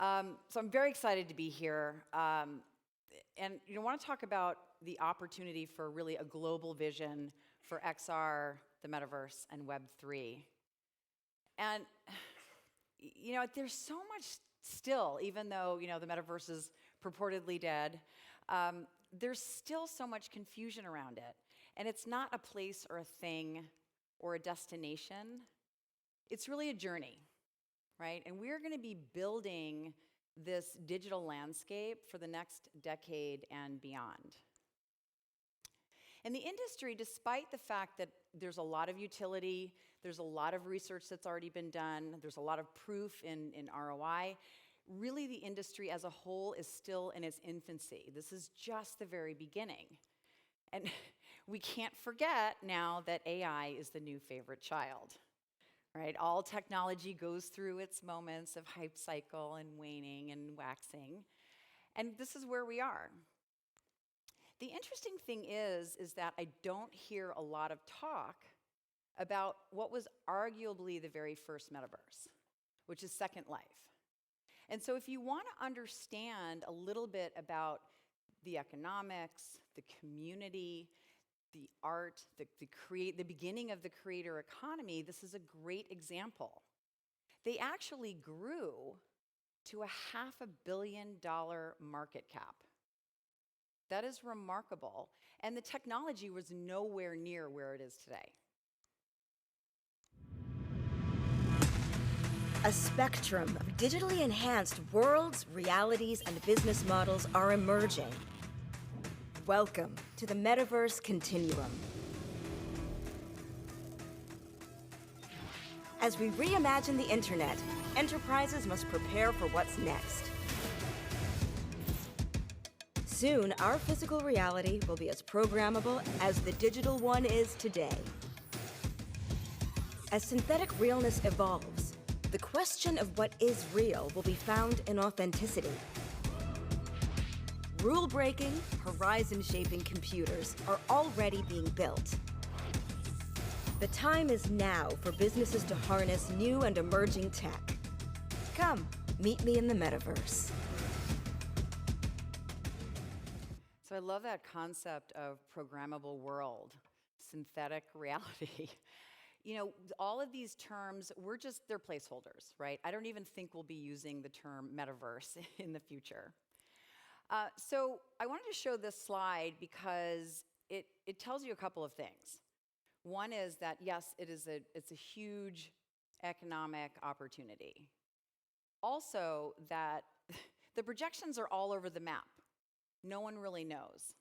So I'm very excited to be here, and want to talk about the opportunity for really a global vision for XR, the Metaverse, and Web3. And there's so much still, even though the Metaverse is purportedly dead. There's still so much confusion around it, and it's not a place or a thing or a destination. It's really a journey. Right? And we're going to be building this digital landscape for the next decade and beyond. And the industry, despite the fact that there's a lot of utility, there's a lot of research that's already been done, there's a lot of proof in ROI, really the industry as a whole is still in its infancy. This is just the very beginning. And we can't forget now that AI is the new favorite child. Right? All technology goes through its moments of hype cycle and waning and waxing. And this is where we are. The interesting thing is that I don't hear a lot of talk about what was arguably the very first metaverse, which is Second Life. And so if you want to understand a little bit about the economics, the community, the art, the beginning of the creator economy, this is a great example. They actually grew to a $500 million market cap. That is remarkable. And the technology was nowhere near where it is today. A spectrum of digitally enhanced worlds, realities, and business models are emerging. Welcome to the Metaverse Continuum. As we reimagine the internet, enterprises must prepare for what's next. Soon, our physical reality will be as programmable as the digital one is today. As synthetic realness evolves, the question of what is real will be found in authenticity. Rule-breaking, horizon-shaping computers are already being built. The time is now for businesses to harness new and emerging tech. Come, meet me in the Metaverse. So I love that concept of programmable world, synthetic reality. All of these terms, they're placeholders, right? I don't even think we'll be using the term metaverse in the future. So I wanted to show this slide because it tells you a couple of things. One is that, yes, it's a huge economic opportunity. Also, that the projections are all over the map. No one really knows.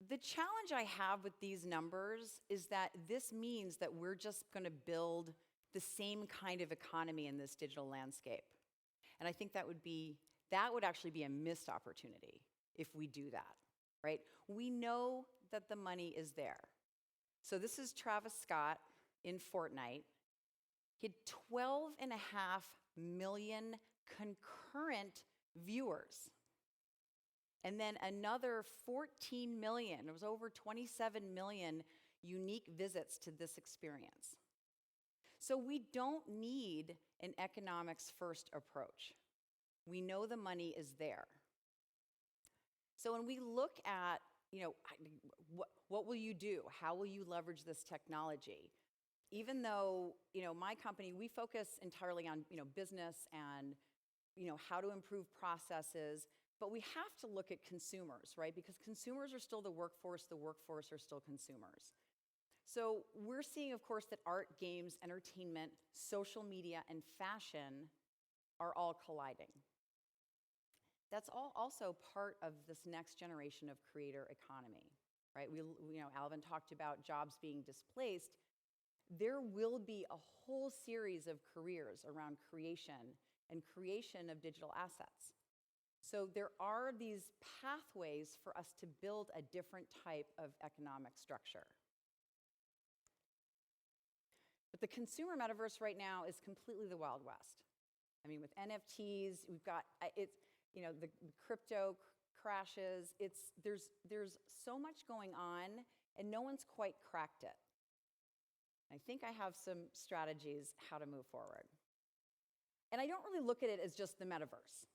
The challenge I have with these numbers is that this means that we're just going to build the same kind of economy in this digital landscape. And I think that would actually be a missed opportunity if we do that, right? We know that the money is there. So this is Travis Scott in Fortnite. He had 12.5 million concurrent viewers. And then another 14 million, it was over 27 million unique visits to this experience. So we don't need an economics first approach. We know the money is there. So when we look at, what will you do? How will you leverage this technology? Even though, my company, we focus entirely on, business and, how to improve processes, but we have to look at consumers, right? Because consumers are still the workforce are still consumers. So we're seeing, of course, that art, games, entertainment, social media, and fashion are all colliding. That's all also part of this next generation of creator economy, right? Alvin talked about jobs being displaced. There will be a whole series of careers around creation and creation of digital assets. So there are these pathways for us to build a different type of economic structure. But the consumer metaverse right now is completely the Wild West. I mean, with NFTs, we've got, the crypto crashes. There's so much going on, and no one's quite cracked it. I think I have some strategies how to move forward. And I don't really look at it as just the metaverse,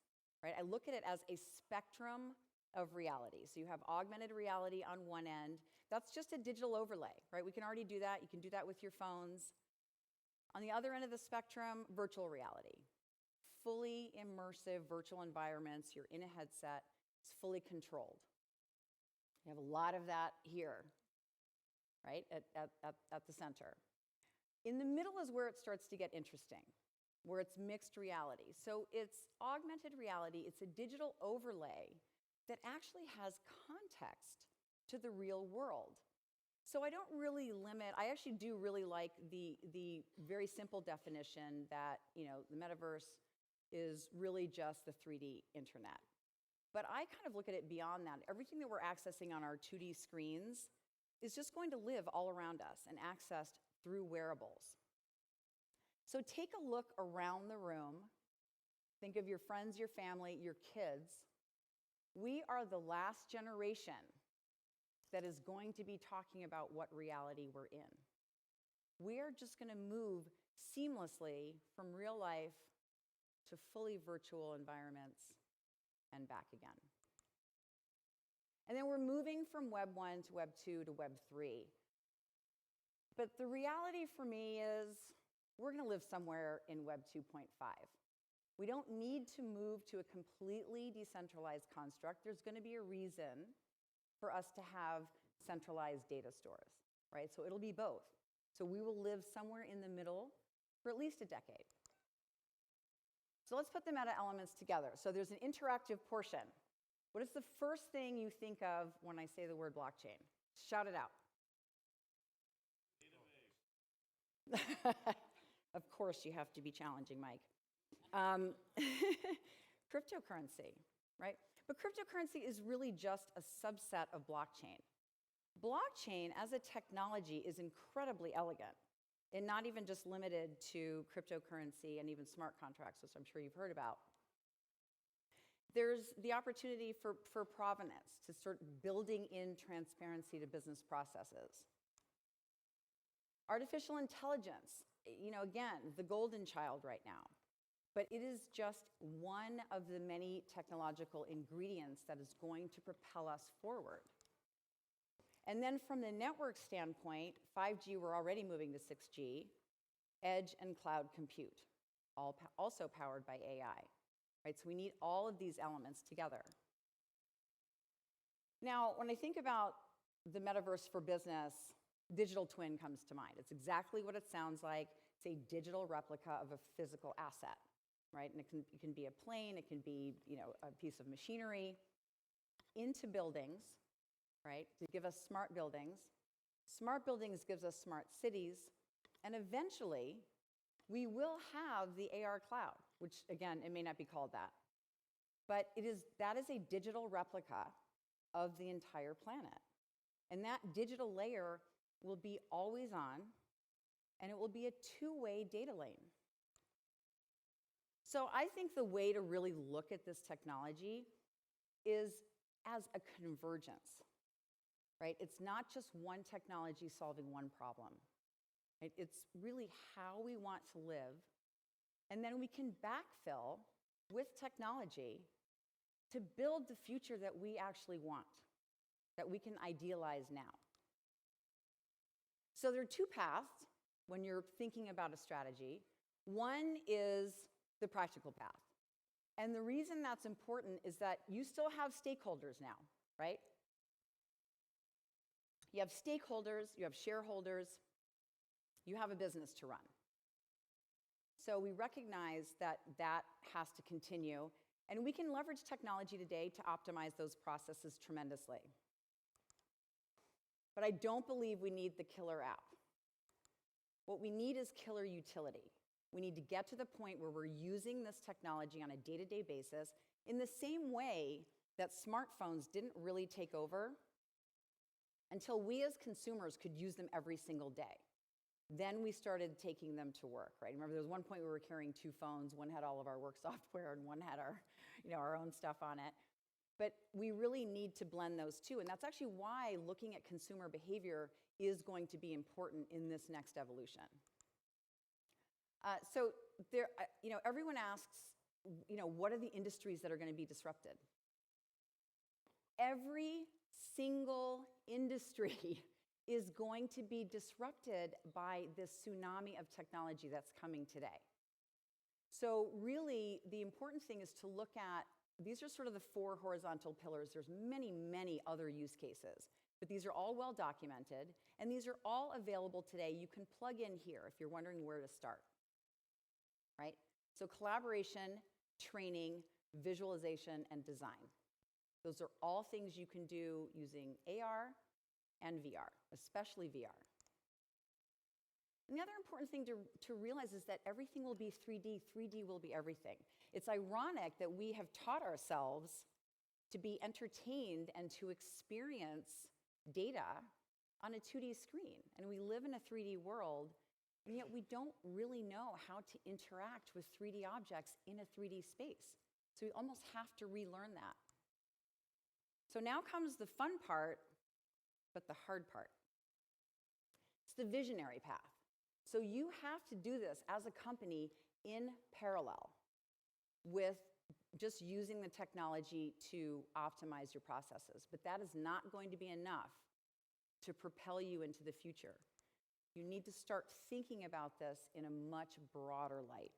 right? I look at it as a spectrum of reality. So you have augmented reality on one end. That's just a digital overlay, right? We can already do that. You can do that with your phones. On the other end of the spectrum, virtual reality. Fully immersive virtual environments. You're in a headset. It's fully controlled. You have a lot of that here, right, at the center. In the middle is where it starts to get interesting, where it's mixed reality. So it's augmented reality. It's a digital overlay that actually has context to the real world. So I don't really limit, I actually do really like the very simple definition that, the metaverse is really just the 3D internet. But I kind of look at it beyond that. Everything that we're accessing on our 2D screens is just going to live all around us and accessed through wearables. So take a look around the room. Think of your friends, your family, your kids. We are the last generation that is going to be talking about what reality we're in. We're just going to move seamlessly from real life to fully virtual environments and back again. And then we're moving from Web 1 to Web 2 to Web 3. But the reality for me is we're going to live somewhere in Web 2.5. We don't need to move to a completely decentralized construct. There's going to be a reason for us to have centralized data stores, right? So it'll be both. So we will live somewhere in the middle for at least a decade. So let's put the meta elements together. So there's an interactive portion. What is the first thing you think of when I say the word blockchain? Shout it out. Of course you have to be challenging, Mike. Cryptocurrency, right? But cryptocurrency is really just a subset of blockchain. Blockchain as a technology is incredibly elegant and not even just limited to cryptocurrency and even smart contracts, which I'm sure you've heard about. There's the opportunity for provenance, to start building in transparency to business processes. Artificial intelligence, again, the golden child right now. But it is just one of the many technological ingredients that is going to propel us forward. And then from the network standpoint, 5G, we're already moving to 6G, edge and cloud compute, also powered by AI, right? So we need all of these elements together. Now, when I think about the metaverse for business, digital twin comes to mind. It's exactly what it sounds like. It's a digital replica of a physical asset, right? And it can be a plane, it can be, a piece of machinery, into buildings, right? To give us smart buildings. Smart buildings gives us smart cities, and eventually we will have the AR cloud, which again, it may not be called that, but that is a digital replica of the entire planet. And that digital layer will be always on, and it will be a two-way data lane. So I think the way to really look at this technology is as a convergence, right? It's not just one technology solving one problem, right? It's really how we want to live, and then we can backfill with technology to build the future that we actually want, that we can idealize now. So there are two paths when you're thinking about a strategy. One is the practical path. And the reason that's important is that you still have stakeholders now, right? You have stakeholders, you have shareholders, you have a business to run. So we recognize that that has to continue, and we can leverage technology today to optimize those processes tremendously. But I don't believe we need the killer app. What we need is killer utility. We need to get to the point where we're using this technology on a day-to-day basis in the same way that smartphones didn't really take over until we as consumers could use them every single day. Then we started taking them to work, right? Remember, there was one point we were carrying two phones. One had all of our work software and one had our own stuff on it. But we really need to blend those two. And that's actually why looking at consumer behavior is going to be important in this next evolution. So there, everyone asks, what are the industries that are going to be disrupted? Every single industry is going to be disrupted by this tsunami of technology that's coming today. So really, the important thing is to look at, these are sort of the 4 horizontal pillars. There's many, many other use cases, but these are all well documented, and these are all available today. You can plug in here if you're wondering where to start, right? So collaboration, training, visualization, and design. Those are all things you can do using AR and VR, especially VR. And the other important thing to realize is that everything will be 3D. 3D will be everything. It's ironic that we have taught ourselves to be entertained and to experience data on a 2D screen. And we live in a 3D world, and yet we don't really know how to interact with 3D objects in a 3D space. So we almost have to relearn that. So now comes the fun part, but the hard part. It's the visionary path. So you have to do this as a company in parallel with just using the technology to optimize your processes. But that is not going to be enough to propel you into the future. You need to start thinking about this in a much broader light.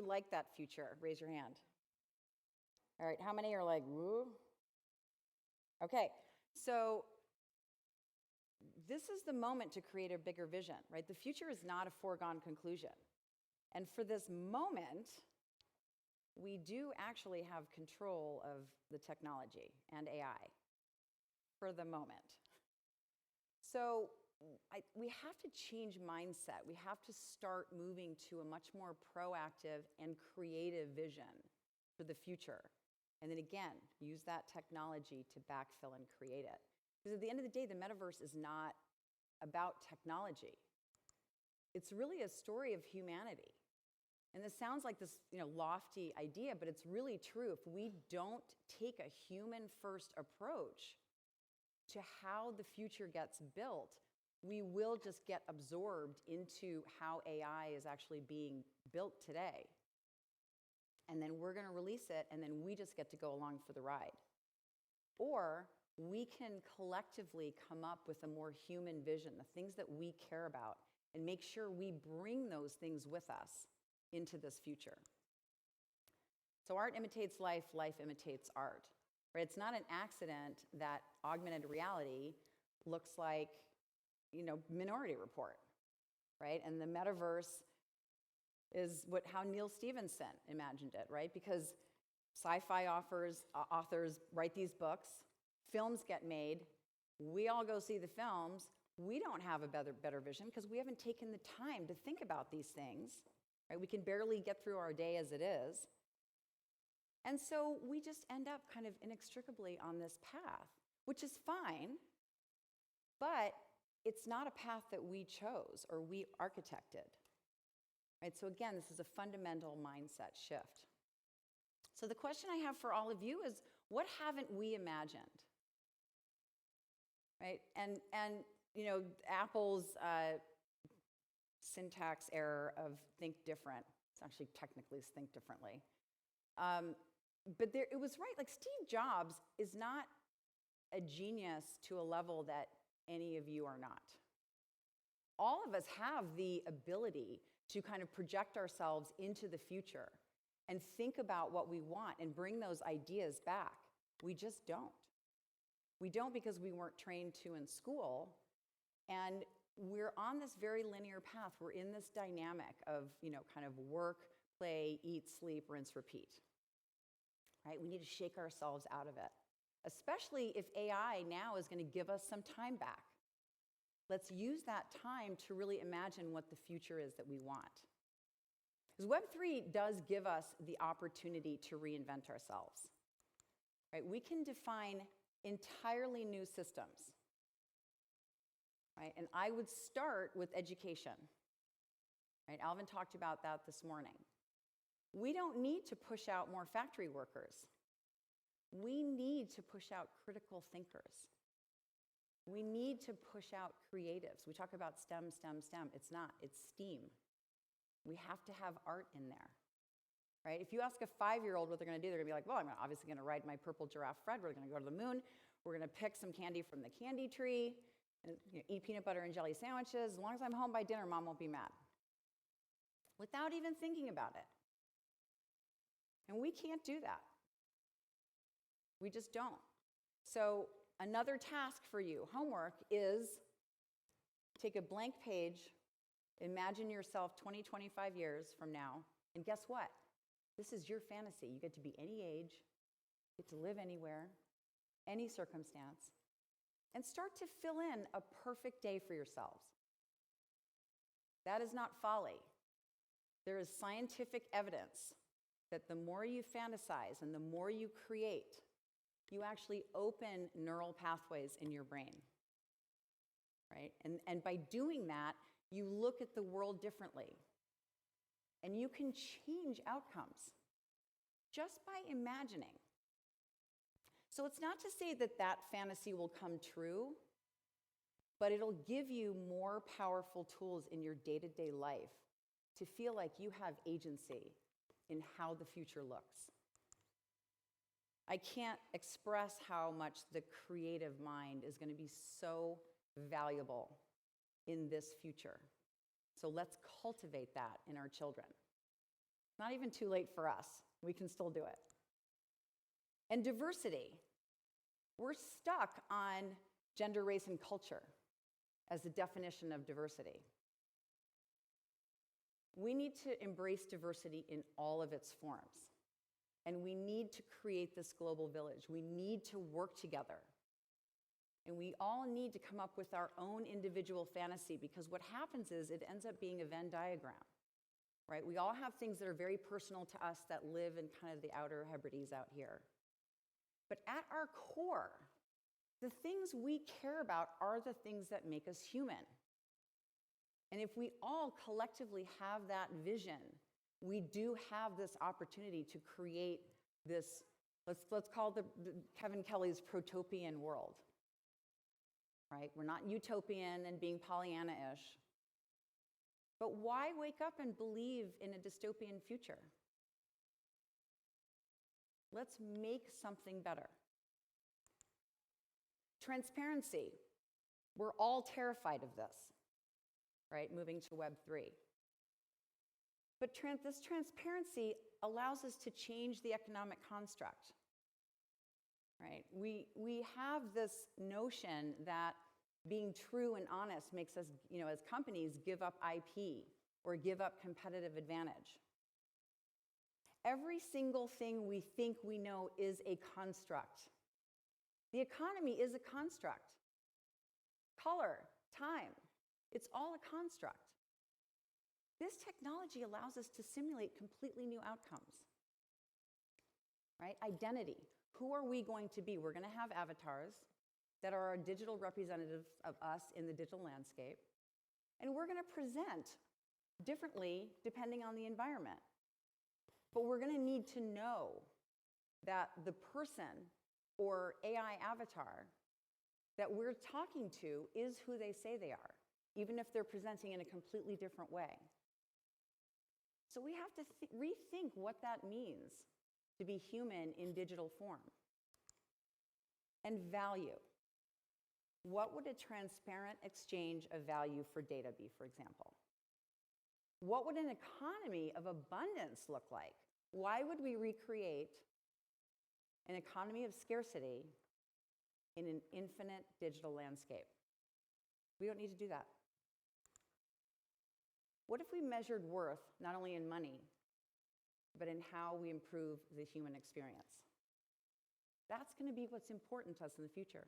Like that future? Raise your hand. All right, how many are like, woo? Okay, so this is the moment to create a bigger vision, right? The future is not a foregone conclusion. And for this moment, we do actually have control of the technology and AI for the moment. So we have to change mindset. We have to start moving to a much more proactive and creative vision for the future. And then again, use that technology to backfill and create it. Because at the end of the day, the metaverse is not about technology. It's really a story of humanity. And this sounds like this, lofty idea, but it's really true. If we don't take a human-first approach to how the future gets built, we will just get absorbed into how AI is actually being built today. And then we're going to release it, and then we just get to go along for the ride. Or we can collectively come up with a more human vision, the things that we care about, and make sure we bring those things with us into this future. So art imitates life, life imitates art. Right? It's not an accident that augmented reality looks like, Minority Report, right? And the metaverse is how Neil Stephenson imagined it, right? Because sci-fi authors write these books, films get made, we all go see the films, we don't have a better vision because we haven't taken the time to think about these things, right? We can barely get through our day as it is. And so we just end up kind of inextricably on this path, which is fine, but it's not a path that we chose or we architected. Right? So again, this is a fundamental mindset shift. So the question I have for all of you is, what haven't we imagined? Right? And Apple's syntax error of think different, it's actually technically is think differently. But it was right, like Steve Jobs is not a genius to a level that any of you are not. All of us have the ability to kind of project ourselves into the future and think about what we want and bring those ideas back. We just don't. We don't because we weren't trained to in school, and we're on this very linear path. We're in this dynamic of, kind of work, play, eat, sleep, rinse, repeat. Right? We need to shake ourselves out of it, especially if AI now is going to give us some time back. Let's use that time to really imagine what the future is that we want. Because Web3 does give us the opportunity to reinvent ourselves. Right? We can define entirely new systems. Right? And I would start with education. Right? Alvin talked about that this morning. We don't need to push out more factory workers. We need to push out critical thinkers. We need to push out creatives. We talk about STEM. It's not, it's STEAM. We have to have art in there, right? If you ask a 5-year-old what they're gonna do, they're gonna be like, well, I'm obviously gonna ride my purple giraffe Fred, we're gonna go to the moon, we're gonna pick some candy from the candy tree, and eat peanut butter and jelly sandwiches. As long as I'm home by dinner, Mom won't be mad. Without even thinking about it. And we can't do that. We just don't. So another task for you, homework, is take a blank page, imagine yourself 20, 25 years from now, and guess what? This is your fantasy. You get to be any age, you get to live anywhere, any circumstance, and start to fill in a perfect day for yourselves. That is not folly. There is scientific evidence that the more you fantasize and the more you create, you actually open neural pathways in your brain, right? And by doing that, you look at the world differently. And you can change outcomes just by imagining. So it's not to say that that fantasy will come true, but it'll give you more powerful tools in your day-to-day life to feel like you have agency in how the future looks. I can't express how much the creative mind is going to be so valuable in this future. So let's cultivate that in our children. It's not even too late for us. We can still do it. And diversity. We're stuck on gender, race, and culture as the definition of diversity. We need to embrace diversity in all of its forms. And we need to create this global village. We need to work together. And we all need to come up with our own individual fantasy, because what happens is it ends up being a Venn diagram, right? We all have things that are very personal to us that live in kind of the outer Hebrides out here. But at our core, the things we care about are the things that make us human. And if we all collectively have that vision we do have this opportunity to create this, let's call it Kevin Kelly's protopian world, right? We're not utopian and being Pollyanna-ish. But why wake up and believe in a dystopian future? Let's make something better. Transparency. We're all terrified of this, right? Moving to Web 3. But this transparency allows us to change the economic construct, right? We have this notion that being true and honest makes us, as companies, give up IP or give up competitive advantage. Every single thing we think we know is a construct. The economy is a construct. Color, time, it's all a construct. This technology allows us to simulate completely new outcomes, right? Identity. Who are we going to be? We're going to have avatars that are our digital representatives of us in the digital landscape, and we're going to present differently depending on the environment. But we're going to need to know that the person or AI avatar that we're talking to is who they say they are, even if they're presenting in a completely different way. So we have to rethink what that means to be human in digital form. And value. What would a transparent exchange of value for data be, for example? What would an economy of abundance look like? Why would we recreate an economy of scarcity in an infinite digital landscape? We don't need to do that. What if we measured worth not only in money, but in how we improve the human experience? That's going to be what's important to us in the future.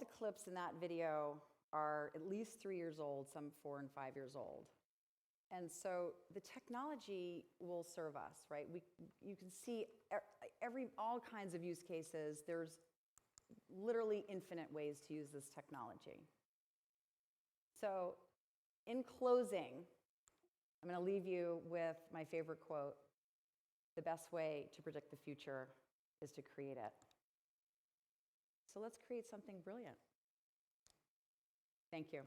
the clips in that video are at least 3 years old, some 4 and 5 years old. And so the technology will serve us, right? You can see all kinds of use cases. There's literally infinite ways to use this technology. So in closing, I'm going to leave you with my favorite quote: the best way to predict the future is to create it. So let's create something brilliant. Thank you.